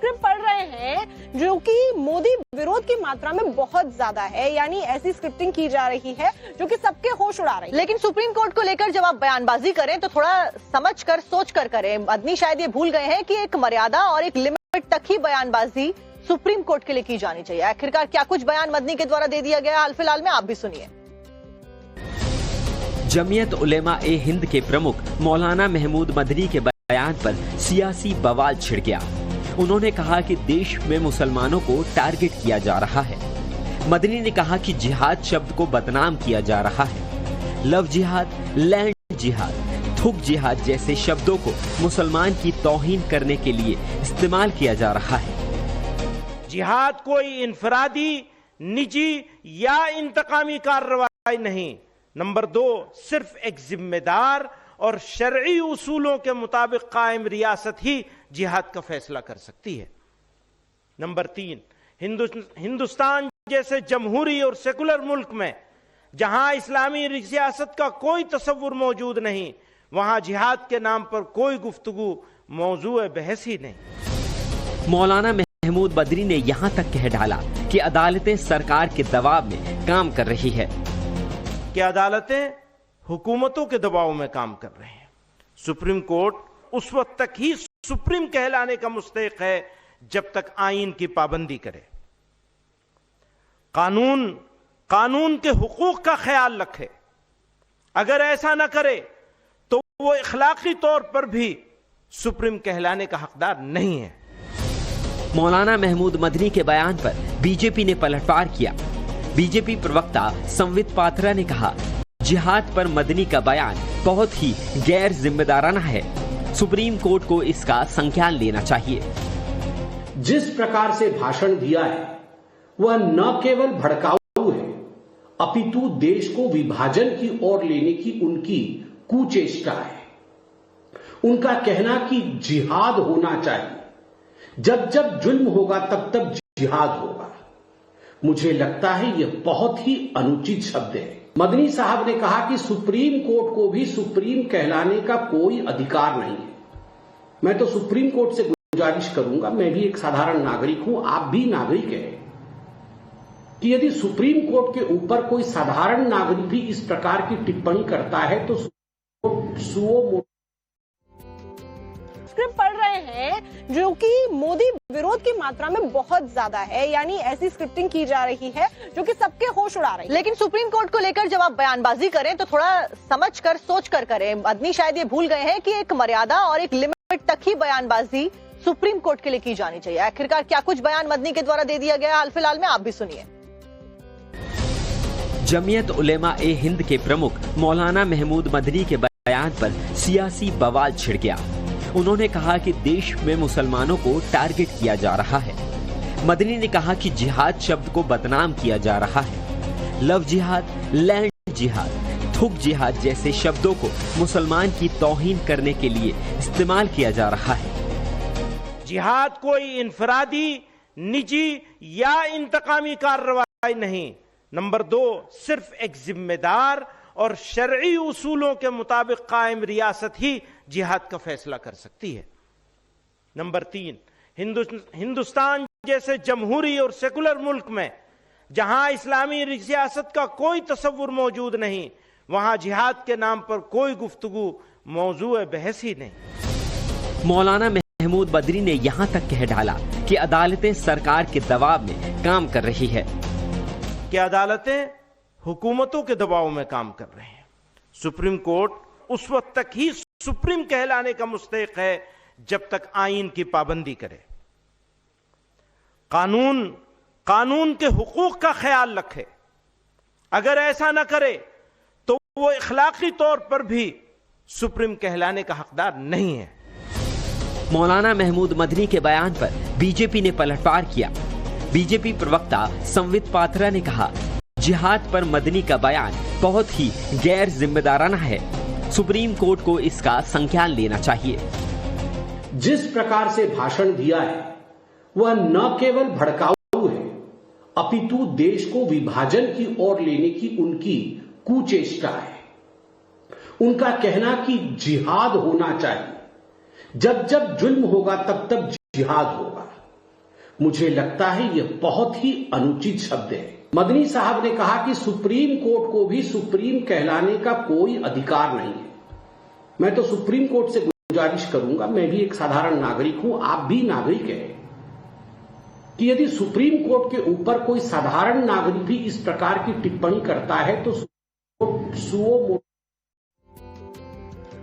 Script पढ़ रहे हैं जो कि मोदी विरोध की मात्रा में बहुत ज्यादा है, यानी ऐसी स्क्रिप्टिंग की जा रही है जो कि सबके होश उड़ा रही है। लेकिन सुप्रीम कोर्ट को लेकर जब आप बयानबाजी करें तो थोड़ा समझ कर सोच कर करें। मदनी शायद ये भूल गए हैं कि एक मर्यादा और एक लिमिट तक ही बयानबाजी सुप्रीम कोर्ट के लिए की जानी चाहिए। आखिरकार क्या कुछ बयान मदनी के द्वारा दे दिया गया हाल फिलहाल में, आप भी सुनिए। जमीयत उलेमा-ए-हिंद के प्रमुख मौलाना महमूद मदनी के बयान पर सियासी बवाल छिड़ गया। उन्होंने कहा कि देश में मुसलमानों को टारगेट किया जा रहा है। मदनी ने कहा कि जिहाद शब्द को बदनाम किया जा रहा है। लव जिहाद, लैंड जिहाद, थुक जिहाद जैसे शब्दों को मुसलमान की तौहीन करने के लिए इस्तेमाल किया जा रहा है। जिहाद कोई इनफरादी, निजी या इंतकामी कार्रवाई नहीं। नंबर 2, सिर्फ एक जिम्मेदार और शरई उसूलों के मुताबिक कायम रियासत ही जिहाद का फैसला कर सकती है। नंबर 3, हिंदुस्तान जैसे जमहूरी और सेकुलर मुल्क में जहां इस्लामी रियासत का कोई तसव्वुर मौजूद नहीं, वहां जिहाद के नाम पर कोई गुफ्तगू मौजूए बहस ही नहीं। मौलाना महमूद मदनी ने यहां तक कह डाला कि अदालतें सरकार के दबाव में काम कर रही है, कि अदालतें हुकूमतों के दबाव में काम कर रहे हैं। सुप्रीम कोर्ट उस वक्त तक ही सुप्रीम कहलाने का मुस्तहिक है जब तक आईन की पाबंदी करे, कानून के हुकूक का ख्याल रखे। अगर ऐसा न करे तो वो इखलाकी तौर पर भी सुप्रीम कहलाने का हकदार नहीं है। मौलाना महमूद मदनी के बयान पर बीजेपी ने पलटवार किया। बीजेपी प्रवक्ता संवित पात्रा ने कहा, जिहाद पर मदनी का बयान बहुत ही गैर जिम्मेदाराना है। सुप्रीम कोर्ट को इसका संज्ञान लेना चाहिए। जिस प्रकार से भाषण दिया है वह न केवल भड़काऊ है, अपितु देश को विभाजन की ओर लेने की उनकी कुचेष्टा है। उनका कहना कि जिहाद होना चाहिए, जब जब जुल्म होगा तब तब जिहाद होगा, मुझे लगता है यह बहुत ही अनुचित शब्द है। मदनी साहब ने कहा कि सुप्रीम कोर्ट को भी सुप्रीम कहलाने का कोई अधिकार नहीं है। मैं तो सुप्रीम कोर्ट से गुजारिश करूंगा, मैं भी एक साधारण नागरिक हूं, आप भी नागरिक हैं, कि यदि सुप्रीम कोर्ट के ऊपर कोई साधारण नागरिक भी इस प्रकार की टिप्पणी करता है तो स्क्रिप्ट पढ़ रहे हैं जो कि मोदी विरोध की मात्रा में बहुत ज्यादा है, यानी ऐसी स्क्रिप्टिंग की जा रही है जो कि सबके होश उड़ा रही है। लेकिन सुप्रीम कोर्ट को लेकर जब आप बयानबाजी करें तो थोड़ा समझ कर सोच कर करें। मदनी शायद ये भूल गए हैं कि एक मर्यादा और एक लिमिट तक ही बयानबाजी सुप्रीम कोर्ट के लिए की जानी चाहिए। आखिरकार क्या कुछ बयान मदनी के द्वारा दे दिया गया हाल फिलहाल में, आप भी सुनिए। जमीयत उलेमा-ए-हिंद के प्रमुख मौलाना महमूद मदनी के बयान पर सियासी बवाल छिड़ गया। उन्होंने कहा कि देश में मुसलमानों को टारगेट किया जा रहा है। मदनी ने कहा कि जिहाद शब्द को बदनाम किया जा रहा है। लव जिहाद, लैंड जिहाद, थुक जिहाद जैसे शब्दों को मुसलमान की तौहीन करने के लिए इस्तेमाल किया जा रहा है। जिहाद कोई इनफरादी, निजी या इंतकामी कार्रवाई नहीं। नंबर 2, सिर्फ एक जिम्मेदार और शरई उसूलों के मुताबिक कायम रियासत ही जिहाद का फैसला कर सकती है। नंबर 3, हिंदुस्तान जैसे जमहूरी और सेकुलर मुल्क में जहां इस्लामी रियासत का कोई तसव्वुर मौजूद नहीं, वहां जिहाद के नाम पर कोई गुफ्तगू मौजूए बहस ही नहीं। मौलाना महमूद मदनी ने यहां तक कह डाला कि अदालतें सरकार के दबाव में काम कर रही है, कि अदालतें हुकूमतों के दबाव में काम कर रहे हैं। सुप्रीम कोर्ट उस वक्त तक ही सुप्रीम कहलाने का मुस्तहिक है जब तक आईन की पाबंदी करे, कानून के हुकूक का ख्याल रखे। अगर ऐसा न करे तो वो इखलाकी तौर पर भी सुप्रीम कहलाने का हकदार नहीं है। मौलाना महमूद मदनी के बयान पर बीजेपी ने पलटवार किया। बीजेपी प्रवक्ता संवित पात्रा ने कहा, जिहाद पर मदनी का बयान बहुत ही गैर जिम्मेदाराना है। सुप्रीम कोर्ट को इसका संज्ञान लेना चाहिए। जिस प्रकार से भाषण दिया है वह न केवल भड़काऊ है, अपितु देश को विभाजन की ओर लेने की उनकी कुचेष्टा है। उनका कहना कि जिहाद होना चाहिए, जब जब जुल्म होगा तब तब जिहाद होगा, मुझे लगता है यह बहुत ही अनुचित शब्द है। मदनी साहब ने कहा कि सुप्रीम कोर्ट को भी सुप्रीम कहलाने का कोई अधिकार नहीं है। मैं तो सुप्रीम कोर्ट से गुजारिश करूंगा, मैं भी एक साधारण नागरिक हूं, आप भी नागरिक हैं, कि यदि सुप्रीम कोर्ट के ऊपर कोई साधारण नागरिक भी इस प्रकार की टिप्पणी करता है तो सुओ